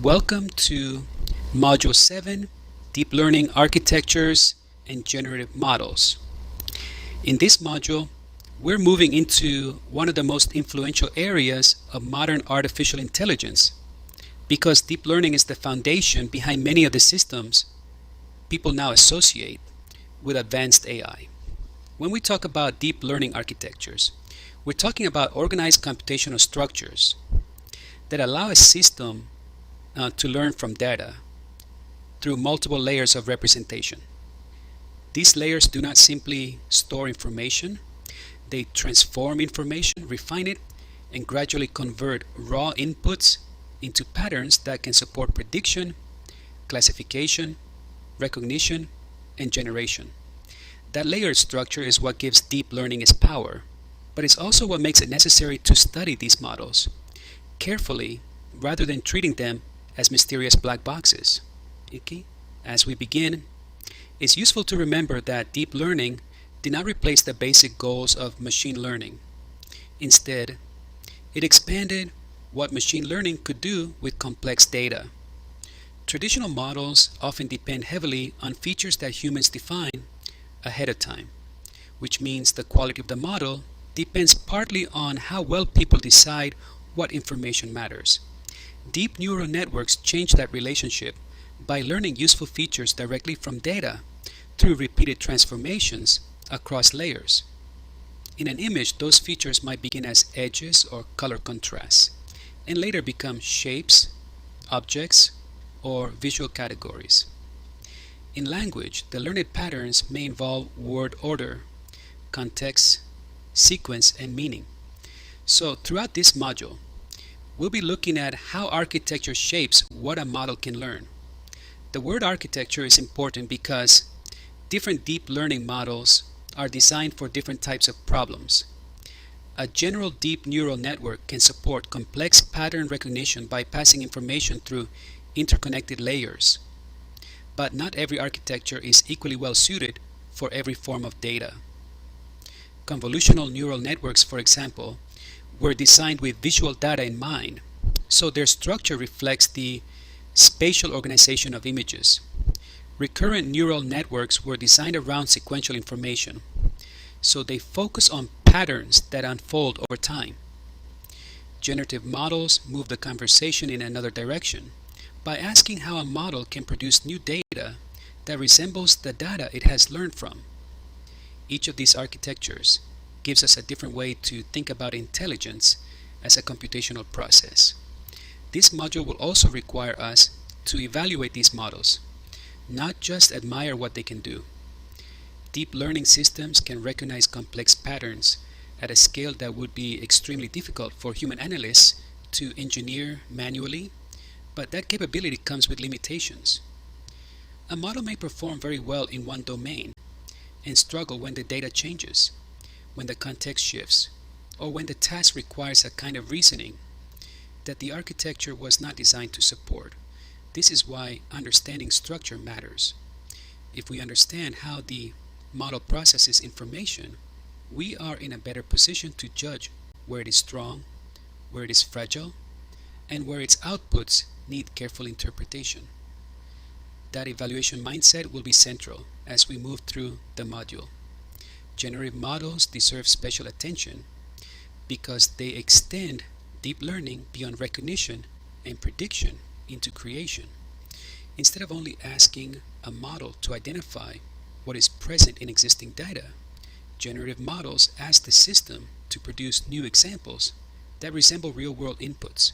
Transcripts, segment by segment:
Welcome to Module 7, Deep Learning Architectures and Generative Models. In this module, we're moving into one of the most influential areas of modern artificial intelligence because deep learning is the foundation behind many of the systems people now associate with advanced AI. When we talk about deep learning architectures, we're talking about organized computational structures that allow a system to learn from data through multiple layers of representation. These layers do not simply store information, they transform information, refine it, and gradually convert raw inputs into patterns that can support prediction, classification, recognition, and generation. That layered structure is what gives deep learning its power, but it's also what makes it necessary to study these models carefully rather than treating them as mysterious black boxes. Okay? As we begin, it's useful to remember that deep learning did not replace the basic goals of machine learning. Instead, it expanded what machine learning could do with complex data. Traditional models often depend heavily on features that humans define ahead of time, which means the quality of the model depends partly on how well people decide what information matters. Deep neural networks change that relationship by learning useful features directly from data through repeated transformations across layers. In an image, those features might begin as edges or color contrasts and later become shapes, objects, or visual categories. In language, the learned patterns may involve word order, context, sequence, and meaning. So throughout this module, we'll be looking at how architecture shapes what a model can learn. The word architecture is important because different deep learning models are designed for different types of problems. A general deep neural network can support complex pattern recognition by passing information through interconnected layers. But not every architecture is equally well suited for every form of data. Convolutional neural networks, for example, were designed with visual data in mind, so their structure reflects the spatial organization of images. Recurrent neural networks were designed around sequential information, so they focus on patterns that unfold over time. Generative models move the conversation in another direction by asking how a model can produce new data that resembles the data it has learned from. Each of these architectures gives us a different way to think about intelligence as a computational process. This module will also require us to evaluate these models, not just admire what they can do. Deep learning systems can recognize complex patterns at a scale that would be extremely difficult for human analysts to engineer manually, but that capability comes with limitations. A model may perform very well in one domain and struggle when the data changes, when the context shifts, or when the task requires a kind of reasoning that the architecture was not designed to support. This is why understanding structure matters. If we understand how the model processes information, we are in a better position to judge where it is strong, where it is fragile, and where its outputs need careful interpretation. That evaluation mindset will be central as we move through the module. Generative models deserve special attention because they extend deep learning beyond recognition and prediction into creation. Instead of only asking a model to identify what is present in existing data, generative models ask the system to produce new examples that resemble real-world inputs.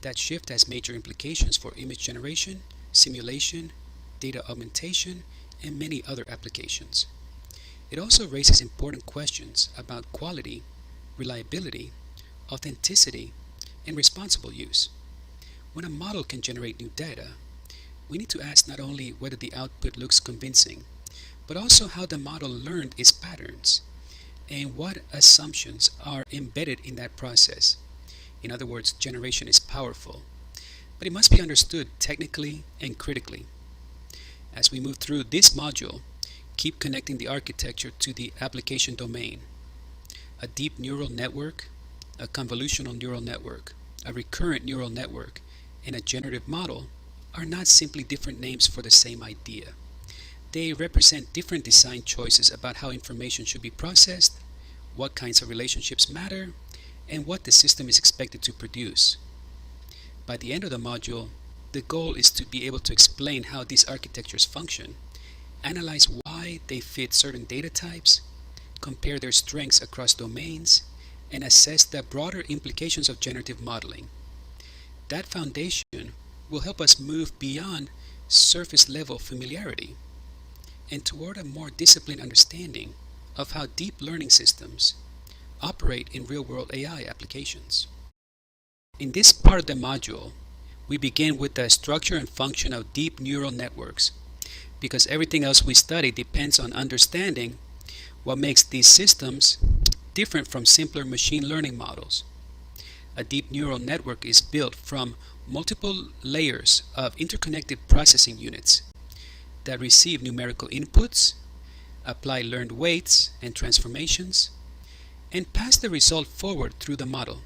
That shift has major implications for image generation, simulation, data augmentation, and many other applications. It also raises important questions about quality, reliability, authenticity, and responsible use. When a model can generate new data, we need to ask not only whether the output looks convincing, but also how the model learned its patterns and what assumptions are embedded in that process. In other words, generation is powerful, but it must be understood technically and critically. As we move through this module, keep connecting the architecture to the application domain. A deep neural network, a convolutional neural network, a recurrent neural network, and a generative model are not simply different names for the same idea. They represent different design choices about how information should be processed, what kinds of relationships matter, and what the system is expected to produce. By the end of the module, the goal is to be able to explain how these architectures function, analyze why they fit certain data types, compare their strengths across domains, and assess the broader implications of generative modeling. That foundation will help us move beyond surface level familiarity and toward a more disciplined understanding of how deep learning systems operate in real-world AI applications. In this part of the module, we begin with the structure and function of deep neural networks, because everything else we study depends on understanding what makes these systems different from simpler machine learning models. A deep neural network is built from multiple layers of interconnected processing units that receive numerical inputs, apply learned weights and transformations, and pass the result forward through the model.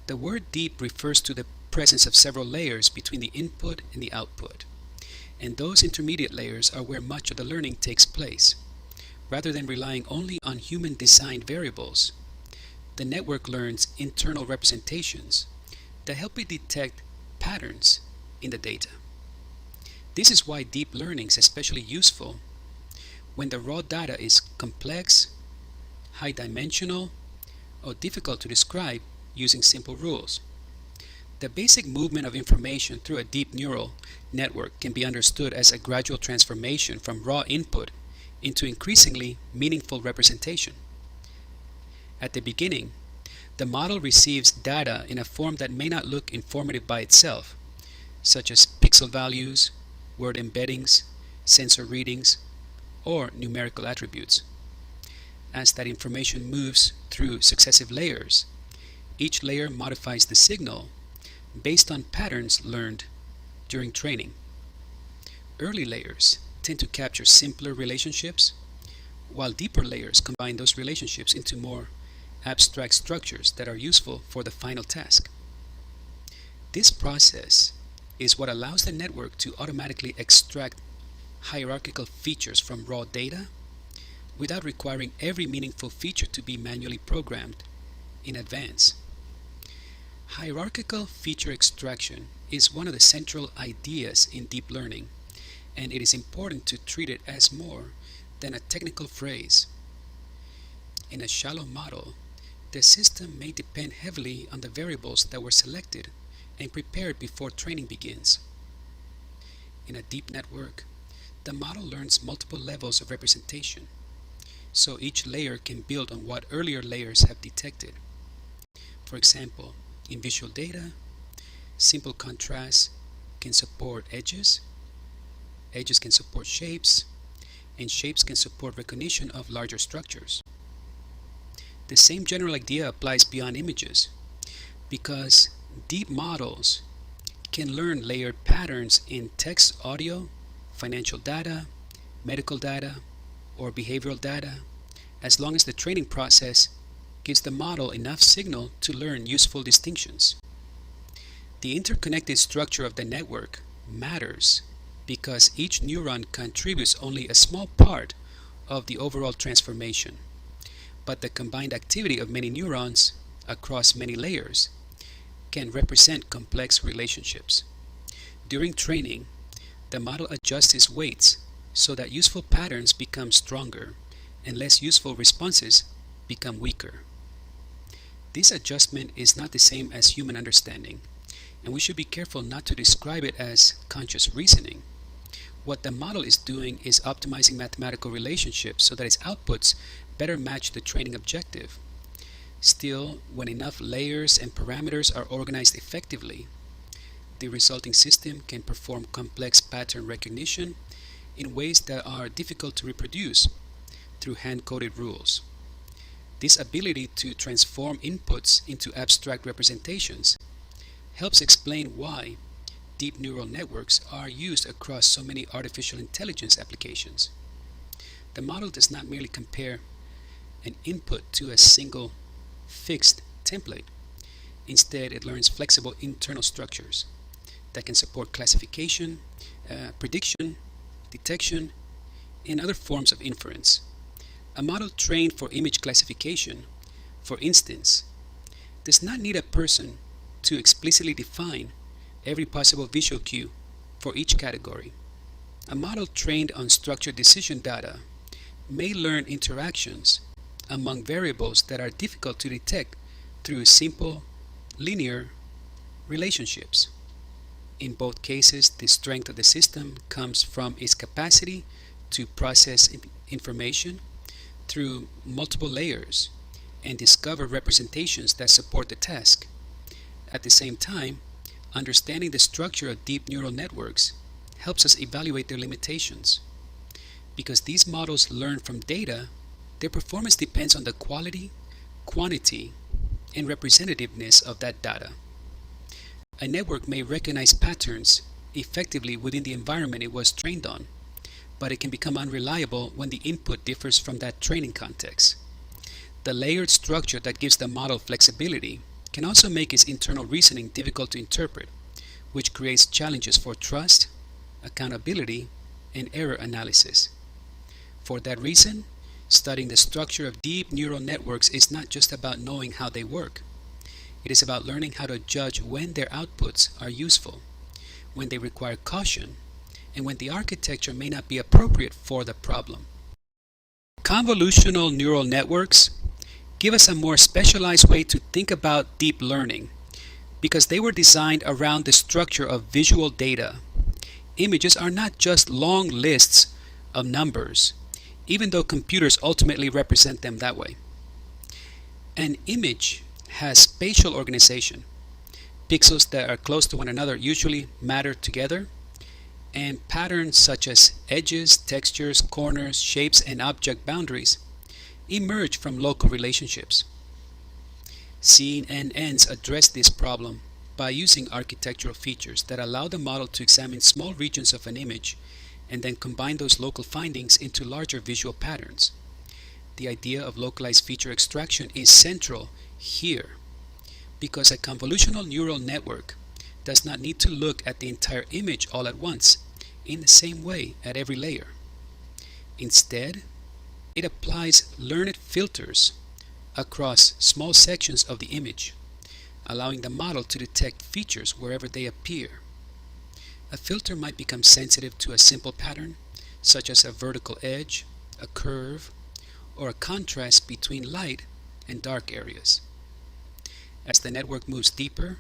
The word deep refers to the presence of several layers between the input and the output, and those intermediate layers are where much of the learning takes place. Rather than relying only on human-designed variables, the network learns internal representations that help it detect patterns in the data. This is why deep learning is especially useful when the raw data is complex, high-dimensional, or difficult to describe using simple rules. The basic movement of information through a deep neural network can be understood as a gradual transformation from raw input into increasingly meaningful representation. At the beginning, the model receives data in a form that may not look informative by itself, such as pixel values, word embeddings, sensor readings, or numerical attributes. As that information moves through successive layers, each layer modifies the signal based on patterns learned during training. Early layers tend to capture simpler relationships, while deeper layers combine those relationships into more abstract structures that are useful for the final task. This process is what allows the network to automatically extract hierarchical features from raw data without requiring every meaningful feature to be manually programmed in advance. Hierarchical feature extraction is one of the central ideas in deep learning, and it is important to treat it as more than a technical phrase. In a shallow model, the system may depend heavily on the variables that were selected and prepared before training begins. In a deep network, the model learns multiple levels of representation, so each layer can build on what earlier layers have detected. For example, in visual data, simple contrast can support edges, edges can support shapes, and shapes can support recognition of larger structures. The same general idea applies beyond images, because deep models can learn layered patterns in text, audio, financial data, medical data, or behavioral data, as long as the training process gives the model enough signal to learn useful distinctions. The interconnected structure of the network matters because each neuron contributes only a small part of the overall transformation, but the combined activity of many neurons across many layers can represent complex relationships. During training, the model adjusts its weights so that useful patterns become stronger and less useful responses become weaker. This adjustment is not the same as human understanding, and we should be careful not to describe it as conscious reasoning. What the model is doing is optimizing mathematical relationships so that its outputs better match the training objective. Still, when enough layers and parameters are organized effectively, the resulting system can perform complex pattern recognition in ways that are difficult to reproduce through hand-coded rules. This ability to transform inputs into abstract representations helps explain why deep neural networks are used across so many artificial intelligence applications. The model does not merely compare an input to a single fixed template. Instead, it learns flexible internal structures. that can support classification, prediction, detection, and other forms of inference. A model trained for image classification, for instance, does not need a person to explicitly define every possible visual cue for each category. A model trained on structured decision data may learn interactions among variables that are difficult to detect through simple linear relationships. In both cases, the strength of the system comes from its capacity to process information through multiple layers and discover representations that support the task. At the same time, understanding the structure of deep neural networks helps us evaluate their limitations. Because these models learn from data, their performance depends on the quality, quantity, and representativeness of that data. A network may recognize patterns effectively within the environment it was trained on, but it can become unreliable when the input differs from that training context. The layered structure that gives the model flexibility can also make its internal reasoning difficult to interpret, which creates challenges for trust, accountability, and error analysis. For that reason, studying the structure of deep neural networks is not just about knowing how they work. It is about learning how to judge when their outputs are useful, when they require caution, and when the architecture may not be appropriate for the problem. Convolutional neural networks give us a more specialized way to think about deep learning because they were designed around the structure of visual data. Images are not just long lists of numbers, even though computers ultimately represent them that way. An image has spatial organization. Pixels that are close to one another usually matter together, and patterns such as edges, textures, corners, shapes, and object boundaries emerge from local relationships. CNNs address this problem by using architectural features that allow the model to examine small regions of an image and then combine those local findings into larger visual patterns. The idea of localized feature extraction is central here because a convolutional neural network does not need to look at the entire image all at once in the same way at every layer. Instead, it applies learned filters across small sections of the image, allowing the model to detect features wherever they appear. A filter might become sensitive to a simple pattern, such as a vertical edge, a curve, or a contrast between light and dark areas. As the network moves deeper,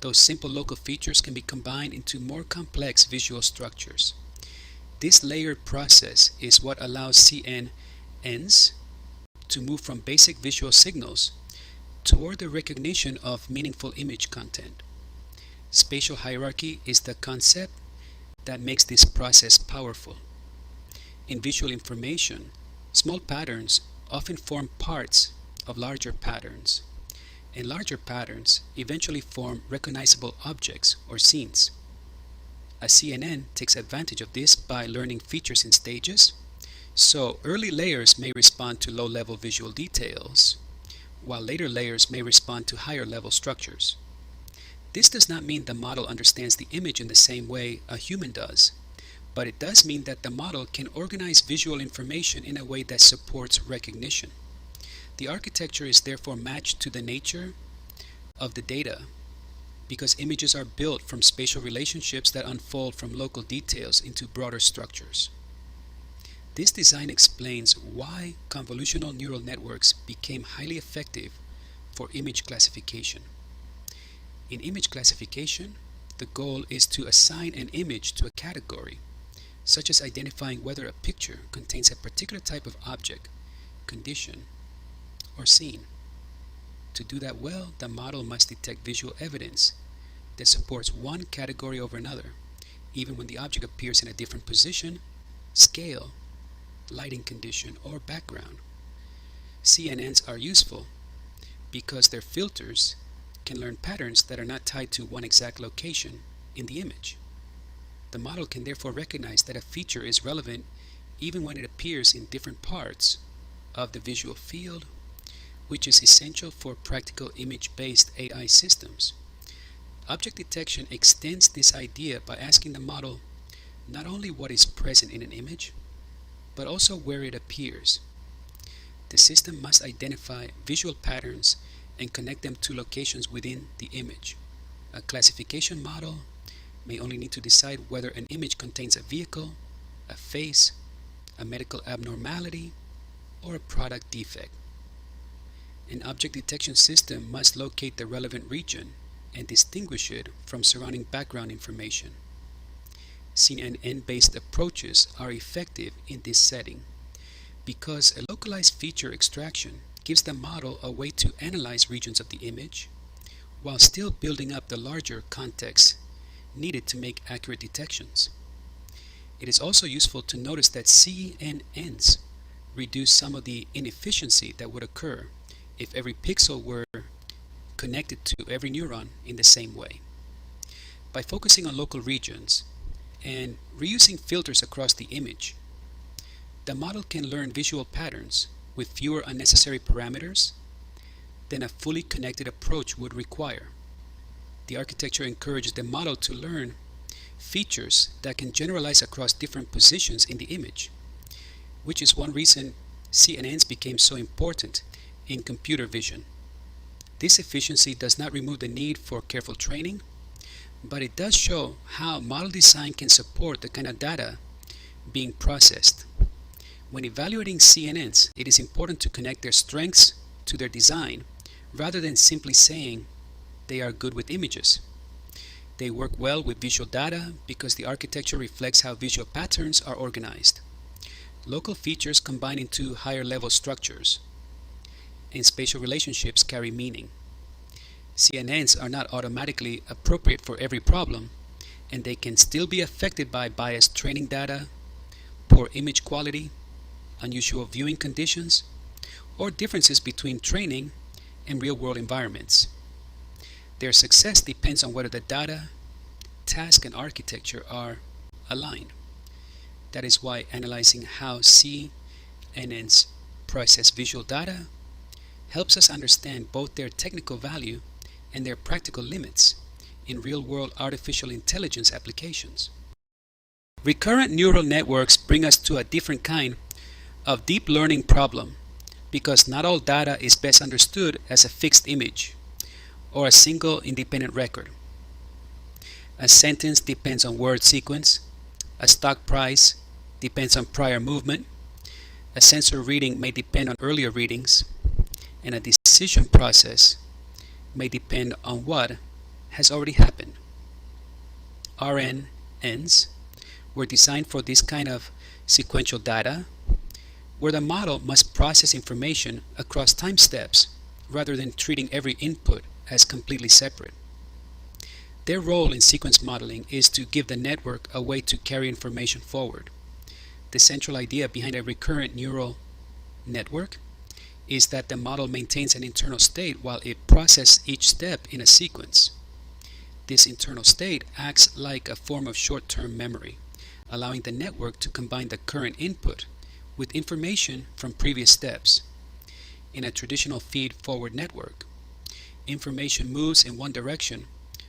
those simple local features can be combined into more complex visual structures. This layered process is what allows CNNs to move from basic visual signals toward the recognition of meaningful image content. Spatial hierarchy is the concept that makes this process powerful. In visual information, small patterns often form parts of larger patterns, and larger patterns eventually form recognizable objects or scenes. A CNN takes advantage of this by learning features in stages, so early layers may respond to low-level visual details, while later layers may respond to higher-level structures. This does not mean the model understands the image in the same way a human does, but it does mean that the model can organize visual information in a way that supports recognition. The architecture is therefore matched to the nature of the data because images are built from spatial relationships that unfold from local details into broader structures. This design explains why convolutional neural networks became highly effective for image classification. In image classification, the goal is to assign an image to a category, such as identifying whether a picture contains a particular type of object, condition, or scene. To do that well, the model must detect visual evidence that supports one category over another, even when the object appears in a different position, scale, lighting condition, or background. CNNs are useful because their filters can learn patterns that are not tied to one exact location in the image. The model can therefore recognize that a feature is relevant even when it appears in different parts of the visual field, which is essential for practical image-based AI systems. Object detection extends this idea by asking the model not only what is present in an image, but also where it appears. The system must identify visual patterns and connect them to locations within the image. A classification model may only need to decide whether an image contains a vehicle, a face, a medical abnormality, or a product defect. An object detection system must locate the relevant region and distinguish it from surrounding background information. CNN-based approaches are effective in this setting because a localized feature extraction gives the model a way to analyze regions of the image while still building up the larger context needed to make accurate detections. It is also useful to notice that CNNs reduce some of the inefficiency that would occur if every pixel were connected to every neuron in the same way. By focusing on local regions and reusing filters across the image, the model can learn visual patterns with fewer unnecessary parameters than a fully connected approach would require. The architecture encourages the model to learn features that can generalize across different positions in the image, which is one reason CNNs became so important in computer vision. This efficiency does not remove the need for careful training, but it does show how model design can support the kind of data being processed. When evaluating CNNs, it is important to connect their strengths to their design rather than simply saying they are good with images. They work well with visual data because the architecture reflects how visual patterns are organized. Local features combine into higher level structures, and spatial relationships carry meaning. CNNs are not automatically appropriate for every problem, and they can still be affected by biased training data, poor image quality, unusual viewing conditions, or differences between training and real-world environments. Their success depends on whether the data, task, and architecture are aligned. That is why analyzing how CNNs process visual data helps us understand both their technical value and their practical limits in real-world artificial intelligence applications. Recurrent neural networks bring us to a different kind of deep learning problem because not all data is best understood as a fixed image or a single independent record. A sentence depends on word sequence, a stock price depends on prior movement, a sensor reading may depend on earlier readings, and a decision process may depend on what has already happened. RNNs were designed for this kind of sequential data, where the model must process information across time steps rather than treating every input as completely separate. Their role in sequence modeling is to give the network a way to carry information forward. The central idea behind a recurrent neural network is that the model maintains an internal state while it processes each step in a sequence. This internal state acts like a form of short-term memory, allowing the network to combine the current input with information from previous steps. In a traditional feed-forward network, information moves in one direction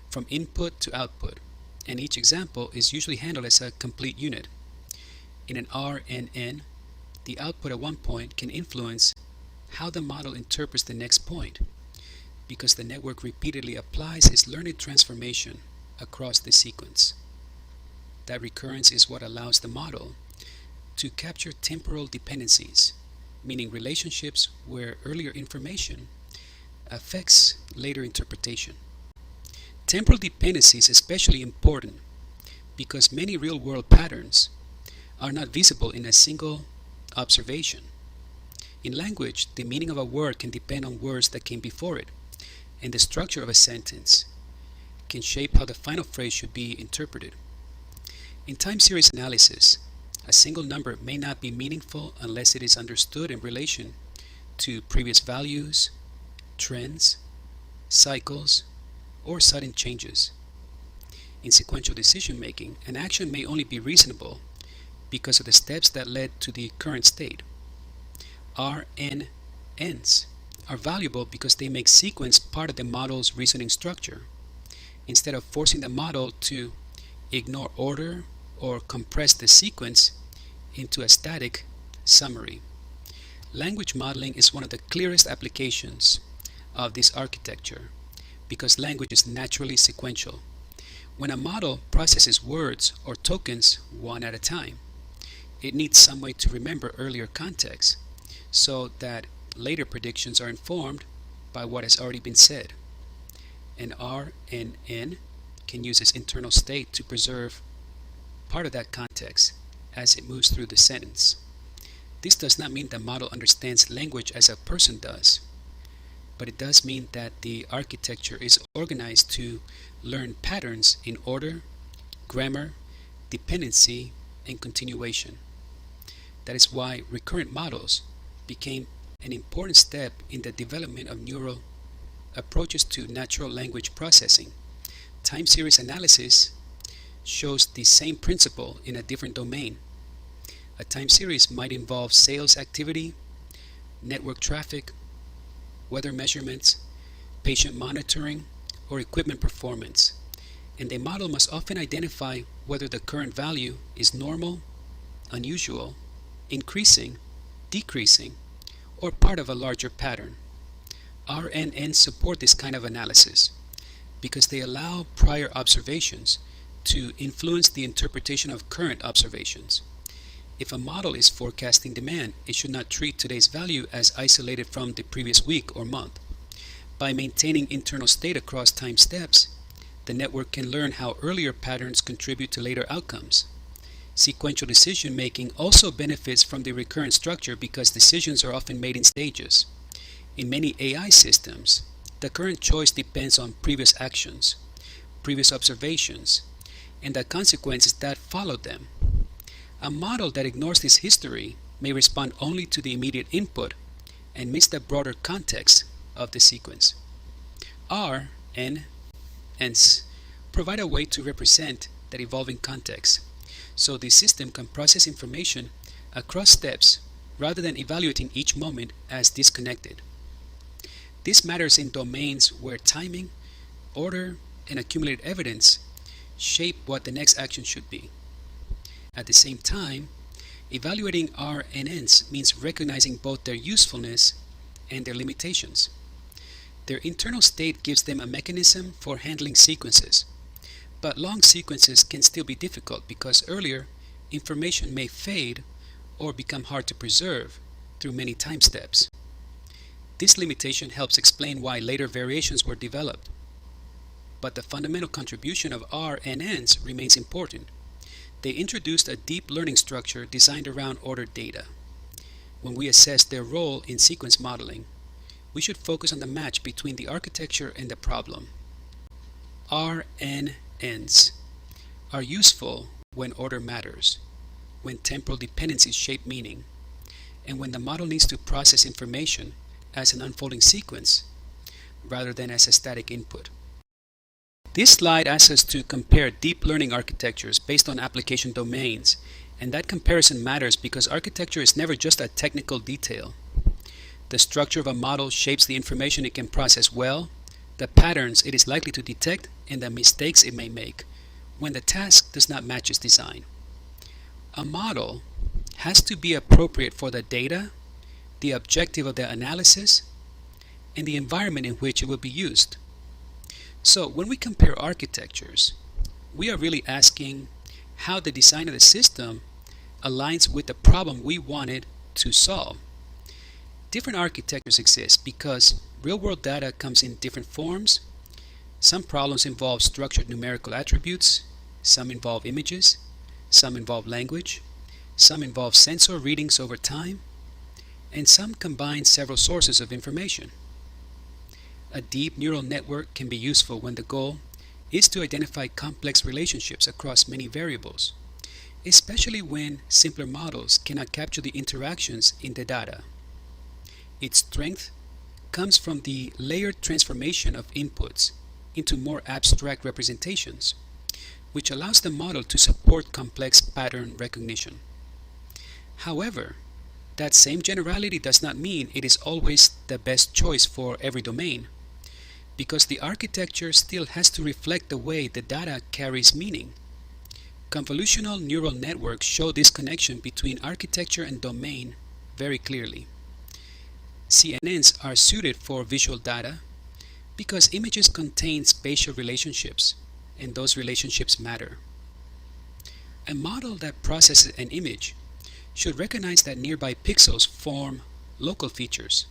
from input to output, and each example is usually handled as a complete unit. In an RNN, the output at one point can influence how the model interprets the next point, because the network repeatedly applies its learned transformation across the sequence. That recurrence is what allows the model to capture temporal dependencies, meaning relationships where earlier information affects later interpretation. Temporal dependency is especially important because many real-world patterns are not visible in a single observation. In language, the meaning of a word can depend on words that came before it, and the structure of a sentence can shape how the final phrase should be interpreted. In time series analysis, a single number may not be meaningful unless it is understood in relation to previous values, trends, cycles, or sudden changes. In sequential decision making, an action may only be reasonable because of the steps that led to the current state. RNNs are valuable because they make sequence part of the model's reasoning structure, instead of forcing the model to ignore order or compress the sequence into a static summary. Language modeling is one of the clearest applications of this architecture because language is naturally sequential. When a model processes words or tokens one at a time, it needs some way to remember earlier context so that later predictions are informed by what has already been said. And RNN can use its internal state to preserve part of that context as it moves through the sentence. This does not mean the model understands language as a person does, but it does mean that the architecture is organized to learn patterns in order, grammar, dependency, and continuation. That is why recurrent models became an important step in the development of neural approaches to natural language processing. Time series analysis shows the same principle in a different domain. A time series might involve sales activity, network traffic, weather measurements, patient monitoring, or equipment performance, and a model must often identify whether the current value is normal, unusual, increasing, decreasing, or part of a larger pattern. RNNs support this kind of analysis because they allow prior observations to influence the interpretation of current observations. If a model is forecasting demand, it should not treat today's value as isolated from the previous week or month. By maintaining internal state across time steps, the network can learn how earlier patterns contribute to later outcomes. Sequential decision making also benefits from the recurrent structure because decisions are often made in stages. In many AI systems, the current choice depends on previous actions, previous observations, and the consequences that followed them. A model that ignores this history may respond only to the immediate input and miss the broader context of the sequence. R, N, and S provide a way to represent that evolving context, so the system can process information across steps rather than evaluating each moment as disconnected. This matters in domains where timing, order, and accumulated evidence shape what the next action should be. At the same time, evaluating RNNs means recognizing both their usefulness and their limitations. Their internal state gives them a mechanism for handling sequences, but long sequences can still be difficult because earlier information may fade or become hard to preserve through many time steps. This limitation helps explain why later variations were developed. But the fundamental contribution of RNNs remains important. They introduced a deep learning structure designed around ordered data. When we assess their role in sequence modeling, we should focus on the match between the architecture and the problem. RNNs are useful when order matters, when temporal dependencies shape meaning, and when the model needs to process information as an unfolding sequence rather than as a static input. This slide asks us to compare deep learning architectures based on application domains, and that comparison matters because architecture is never just a technical detail. The structure of a model shapes the information it can process well, the patterns it is likely to detect, and the mistakes it may make when the task does not match its design. A model has to be appropriate for the data, the objective of the analysis, and the environment in which it will be used. So when we compare architectures, we are really asking how the design of the system aligns with the problem we wanted to solve. Different architectures exist because real-world data comes in different forms. Some problems involve structured numerical attributes, some involve images, some involve language, some involve sensor readings over time, and some combine several sources of information. A deep neural network can be useful when the goal is to identify complex relationships across many variables, especially when simpler models cannot capture the interactions in the data. Its strength comes from the layered transformation of inputs into more abstract representations, which allows the model to support complex pattern recognition. However, that same generality does not mean it is always the best choice for every domain. because the architecture still has to reflect the way the data carries meaning. Convolutional neural networks show this connection between architecture and domain very clearly. CNNs are suited for visual data because images contain spatial relationships, and those relationships matter. A model that processes an image should recognize that nearby pixels form local features,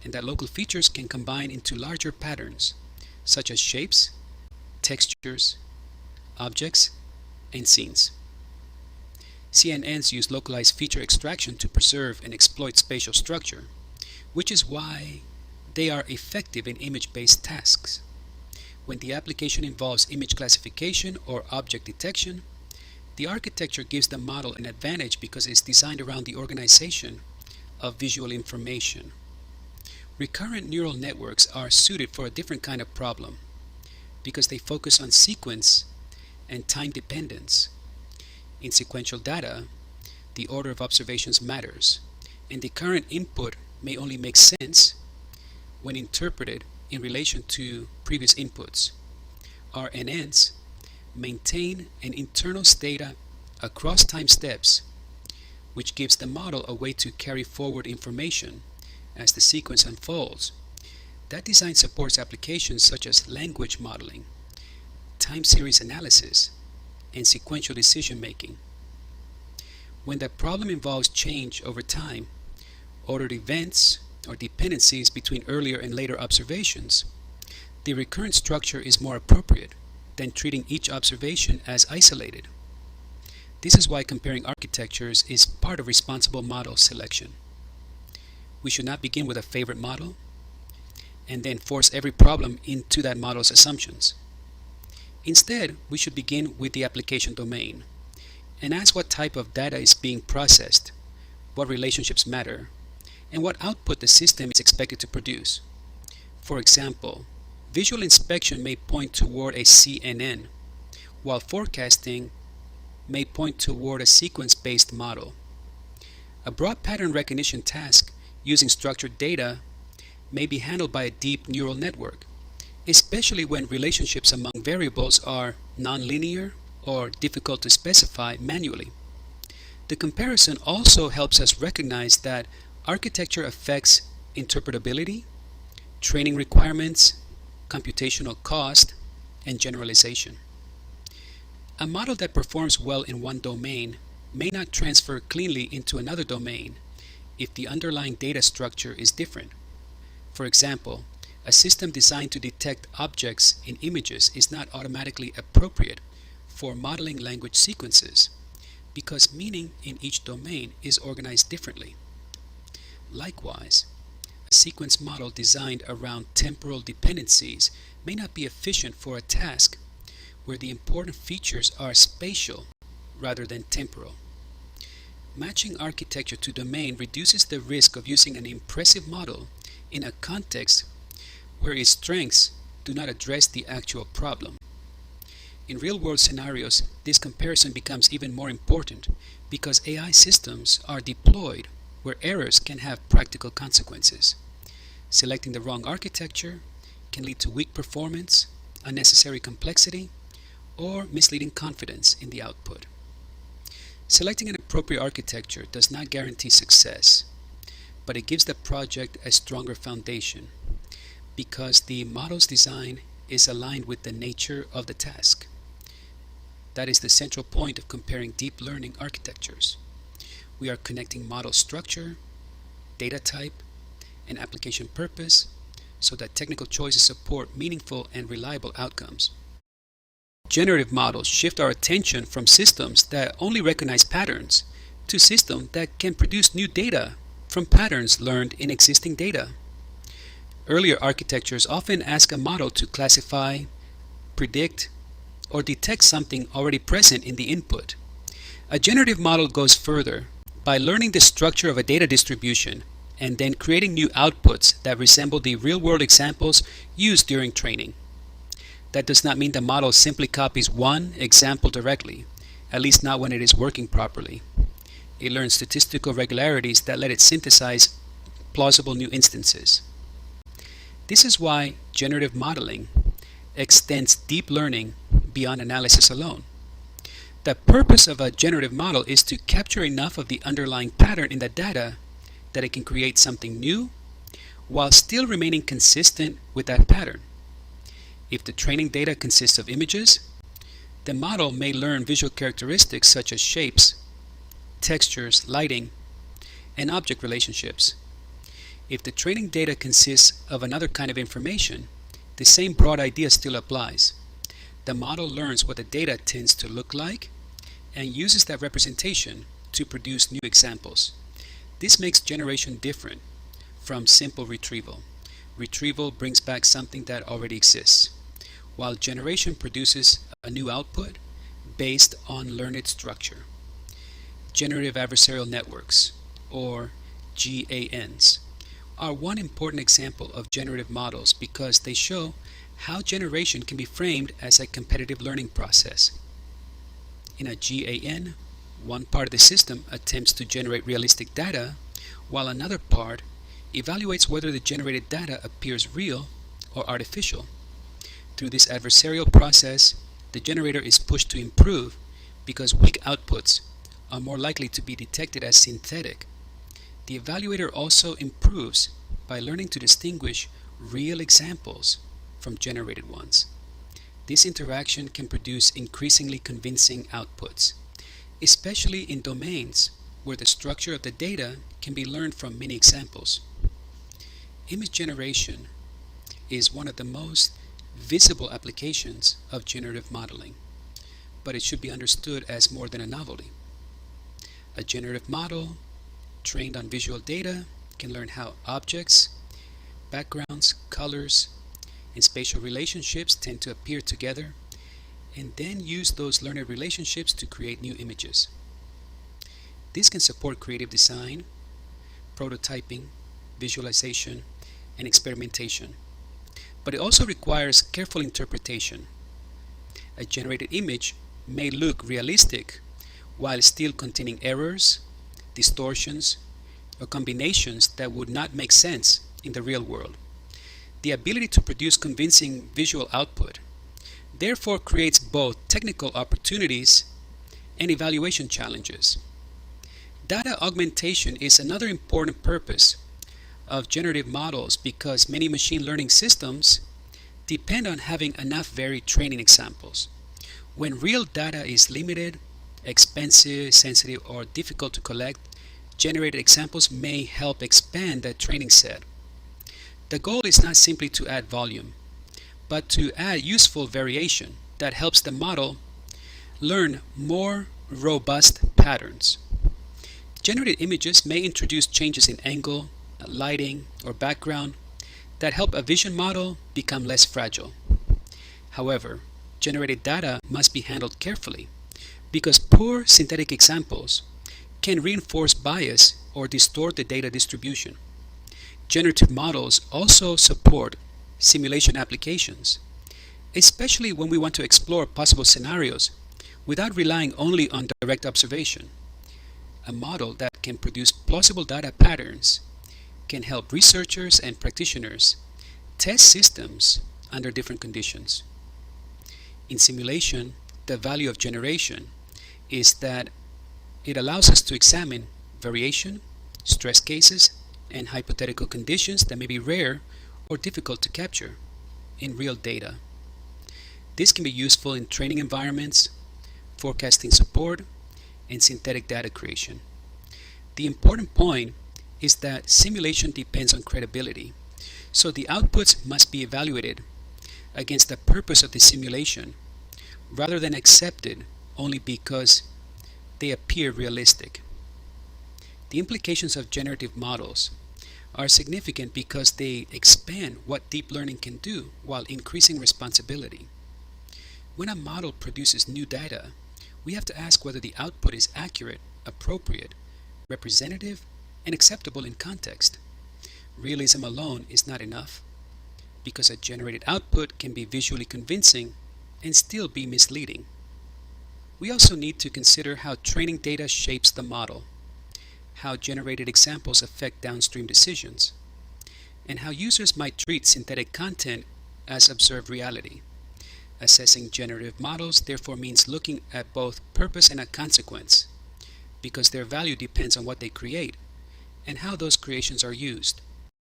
and that local features can combine into larger patterns, such as shapes, textures, objects, and scenes. CNNs use localized feature extraction to preserve and exploit spatial structure, which is why they are effective in image-based tasks. When the application involves image classification or object detection, the architecture gives the model an advantage because it's designed around the organization of visual information. Recurrent neural networks are suited for a different kind of problem because they focus on sequence and time dependence. In sequential data, the order of observations matters, and the current input may only make sense when interpreted in relation to previous inputs. RNNs maintain an internal state across time steps, which gives the model a way to carry forward information as the sequence unfolds. That design supports applications such as language modeling, time series analysis, and sequential decision making. When the problem involves change over time, ordered events, or dependencies between earlier and later observations, the recurrent structure is more appropriate than treating each observation as isolated. This is why comparing architectures is part of responsible model selection. We should not begin with a favorite model and then force every problem into that model's assumptions. Instead, we should begin with the application domain and ask what type of data is being processed, what relationships matter, and what output the system is expected to produce. For example, visual inspection may point toward a CNN, while forecasting may point toward a sequence-based model. A broad pattern recognition task using structured data may be handled by a deep neural network, especially when relationships among variables are nonlinear or difficult to specify manually. The comparison also helps us recognize that architecture affects interpretability, training requirements, computational cost, and generalization. A model that performs well in one domain may not transfer cleanly into another domain if the underlying data structure is different. For example, a system designed to detect objects in images is not automatically appropriate for modeling language sequences because meaning in each domain is organized differently. Likewise, a sequence model designed around temporal dependencies may not be efficient for a task where the important features are spatial rather than temporal. Matching architecture to domain reduces the risk of using an impressive model in a context where its strengths do not address the actual problem. In real-world scenarios, this comparison becomes even more important because AI systems are deployed where errors can have practical consequences. Selecting the wrong architecture can lead to weak performance, unnecessary complexity, or misleading confidence in the output. Selecting an appropriate architecture does not guarantee success, but it gives the project a stronger foundation because the model's design is aligned with the nature of the task. That is the central point of comparing deep learning architectures. We are connecting model structure, data type, and application purpose so that technical choices support meaningful and reliable outcomes. Generative models shift our attention from systems that only recognize patterns to systems that can produce new data from patterns learned in existing data. Earlier architectures often ask a model to classify, predict, or detect something already present in the input. A generative model goes further by learning the structure of a data distribution and then creating new outputs that resemble the real-world examples used during training. That does not mean the model simply copies one example directly, at least not when it is working properly. It learns statistical regularities that let it synthesize plausible new instances. This is why generative modeling extends deep learning beyond analysis alone. The purpose of a generative model is to capture enough of the underlying pattern in the data that it can create something new while still remaining consistent with that pattern. If the training data consists of images, the model may learn visual characteristics such as shapes, textures, lighting, and object relationships. If the training data consists of another kind of information, the same broad idea still applies. The model learns what the data tends to look like and uses that representation to produce new examples. This makes generation different from simple retrieval. Retrieval brings back something that already exists, while generation produces a new output based on learned structure. Generative adversarial networks, or GANs, are one important example of generative models because they show how generation can be framed as a competitive learning process. In a GAN, one part of the system attempts to generate realistic data, while another part evaluates whether the generated data appears real or artificial. Through this adversarial process, the generator is pushed to improve because weak outputs are more likely to be detected as synthetic. The evaluator also improves by learning to distinguish real examples from generated ones. This interaction can produce increasingly convincing outputs, especially in domains where the structure of the data can be learned from many examples. Image generation is one of the most visible applications of generative modeling, but it should be understood as more than a novelty. A generative model trained on visual data can learn how objects, backgrounds, colors, and spatial relationships tend to appear together, and then use those learned relationships to create new images. This can support creative design, prototyping, visualization, and experimentation, but it also requires careful interpretation. A generated image may look realistic while still containing errors, distortions, or combinations that would not make sense in the real world. The ability to produce convincing visual output therefore creates both technical opportunities and evaluation challenges. Data augmentation is another important purpose of generative models because many machine learning systems depend on having enough varied training examples. When real data is limited, expensive, sensitive, or difficult to collect, generated examples may help expand that training set. The goal is not simply to add volume, but to add useful variation that helps the model learn more robust patterns. Generated images may introduce changes in angle, lighting, or background that help a vision model become less fragile. However, generated data must be handled carefully because poor synthetic examples can reinforce bias or distort the data distribution. Generative models also support simulation applications, especially when we want to explore possible scenarios without relying only on direct observation. A model that can produce plausible data patterns can help researchers and practitioners test systems under different conditions. In simulation, the value of generation is that it allows us to examine variation, stress cases, and hypothetical conditions that may be rare or difficult to capture in real data. This can be useful in training environments, forecasting support, and synthetic data creation. The important point is that simulation depends on credibility, so the outputs must be evaluated against the purpose of the simulation rather than accepted only because they appear realistic. The implications of generative models are significant because they expand what deep learning can do while increasing responsibility. When a model produces new data, we have to ask whether the output is accurate, appropriate, representative, and acceptable in context. Realism alone is not enough because a generated output can be visually convincing and still be misleading. We also need to consider how training data shapes the model, how generated examples affect downstream decisions, and how users might treat synthetic content as observed reality. Assessing generative models therefore means looking at both purpose and a consequence, because their value depends on what they create and how those creations are used.